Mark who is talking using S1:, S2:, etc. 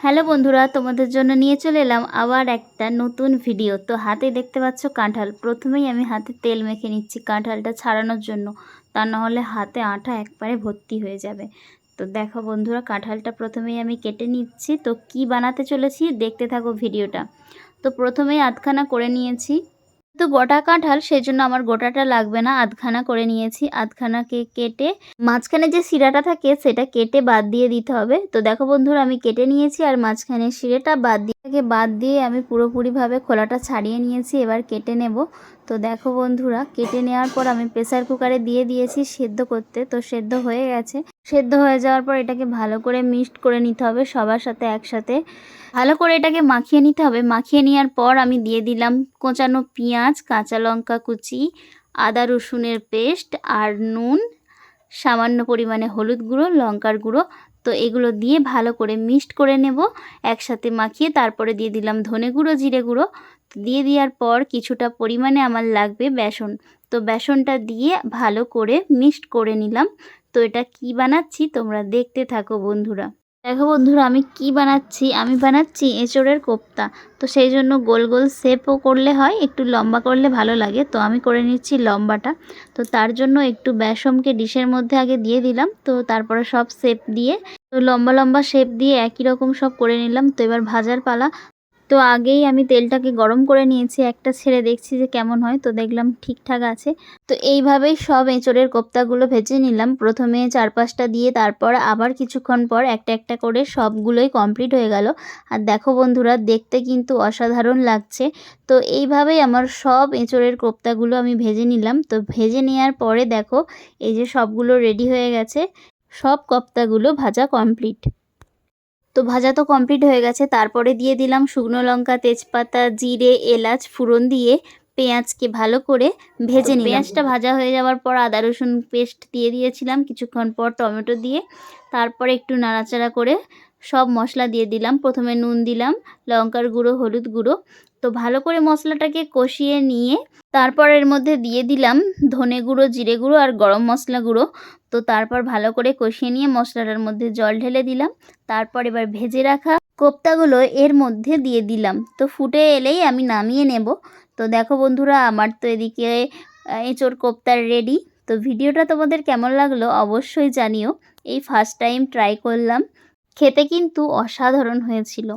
S1: Hello বন্ধুরা, তোমাদের জন্য নিয়ে চলে এলাম আবার একটা নতুন ভিডিও। তো হাতে দেখতে পাচ্ছ কাঁঠাল। প্রথমেই আমি হাতে তেল মেখে নিচ্ছি কাঁঠালটা ছাড়ানোর জন্য, তা নাহলে হাতে আঠা একবারে ভর্তি হয়ে যাবে। তো দেখো বন্ধুরা, কাঁঠালটা প্রথমেই আমি কেটে নিচ্ছি। তো কি বানাতে চলেছি দেখতে থাকো ভিডিওটা। তো প্রথমেই আধখানা করে নিয়েছি, তো গোটা কাঁঠাল সেই জন্য আমার গোটাটা লাগবে না, আধখানা করে নিয়েছি। আধখানাকে কেটে মাঝখানে যে শিরাটা থাকে সেটা কেটে বাদ দিয়ে দিতে হবে। তো দেখো বন্ধুরা, আমি কেটে নিয়েছি আর মাঝখানে শিরাটা বাদ দিয়ে আমি পুরোপুরিভাবে খোলাটা ছাড়িয়ে নিয়েছি। এবার কেটে নেব। তো দেখো বন্ধুরা, কেটে নেওয়ার পর আমি প্রেসার কুকারে দিয়ে দিয়েছি সেদ্ধ করতে। তো সেদ্ধ হয়ে গেছে। সেদ্ধ হয়ে যাওয়ার পর এটাকে ভালো করে মিক্সড করে নিতে হবে, সবার সাথে একসাথে ভালো করে এটাকে মাখিয়ে নিতে হবে। মাখিয়ে নেওয়ার পর আমি দিয়ে দিলাম কোঁচানো পেঁয়াজ, কাঁচা লঙ্কা কুচি, আদা রসুনের পেস্ট আর নুন, সামান্য পরিমাণে হলুদ গুঁড়ো, লঙ্কার গুঁড়ো। তো এগুলো দিয়ে ভালো করে মিক্সড করে নেব একসাথে মাখিয়ে। তারপরে দিয়ে দিলাম ধনে গুঁড়ো, জিরে গুঁড়ো। দিয়ে দেওয়ার পর কিছুটা পরিমাণে আমার লাগবে বেসন। তো বেসনটা দিয়ে ভালো করে মিক্সড করে নিলাম। তো এটা কি বানাচ্ছি তোমরা দেখতে থাকো বন্ধুরা। দেখো বন্ধুরা, আমি কি বানাচ্ছি, আমি বানাচ্ছি এঁচোড়ের কোপ্তা। তো সেই জন্য গোল গোল শেপও করলে হয়, একটু লম্বা করলে ভালো লাগে। তো আমি করে নিচ্ছি লম্বাটা। তো তার জন্য একটু বেসমকে ডিশের মধ্যে আগে দিয়ে দিলাম। তো তারপরে সব শেপ দিয়ে, তো লম্বা লম্বা শেপ দিয়ে একই রকম সব করে নিলাম। তো এবার ভাজার পালা। তো আগেই আমি তেলটাকে গরম করে নিয়েছি, একটা ছেড়ে দেখছি যে কেমন হয়। তো দেখলাম ঠিকঠাক আছে। তো এইভাবেই সব এঁচোড়ের কোপ্তাগুলো ভেজে নিলাম। প্রথমে 4-5টা দিয়ে, তারপর আবার কিছুক্ষণ পর একটা একটা করে সবগুলোই কমপ্লিট হয়ে গেল। আর দেখো বন্ধুরা, দেখতে কিন্তু অসাধারণ লাগছে। তো এইভাবেই আমার সব এঁচোড়ের কোপ্তাগুলো আমি ভেজে নিলাম। তো ভেজে নেওয়ার পরে দেখো, এই যে সবগুলো রেডি হয়ে গেছে, সব কোপ্তাগুলো ভাজা কমপ্লিট। তো ভাজা তো কমপ্লিট হয়ে গেছে। তারপরে দিয়ে দিলাম শুকনো লঙ্কা, তেজপাতা, জিরে, এলাচ ফোড়ন দিয়ে পেঁয়াজকে ভালো করে ভেজে নিলাম। পেঁয়াজটা ভাজা হয়ে যাওয়ার পর আদা রসুন পেস্ট দিয়ে দিয়েছিলাম, কিছুক্ষণ পর টমেটো দিয়ে তারপরে একটু নাড়াচাড়া করে সব মশলা দিয়ে দিলাম। প্রথমে নুন দিলাম, লঙ্কার গুঁড়ো, হলুদ গুঁড়ো। তো ভালো করে মশলাটাকে কষিয়ে নিয়ে তারপর এর মধ্যে দিয়ে দিলাম ধনে গুঁড়ো, জিরে গুঁড়ো আর গরম মশলা গুঁড়ো। তো তারপর ভালো করে কষিয়ে নিয়ে মশলাটার মধ্যে জল ঢেলে দিলাম। তারপর এবার ভেজে রাখা কোপ্তাগুলো এর মধ্যে দিয়ে দিলাম। তো ফুটে এলেই আমি নামিয়ে নেব। তো দেখো বন্ধুরা, আমার তো এদিকে এঁচোড় কোপ্তা রেডি। তো ভিডিওটা তোমাদের কেমন লাগলো অবশ্যই জানিও। এই ফার্স্ট টাইম ট্রাই করলাম, খেতে কিন্তু অসাধারণ হয়েছিল।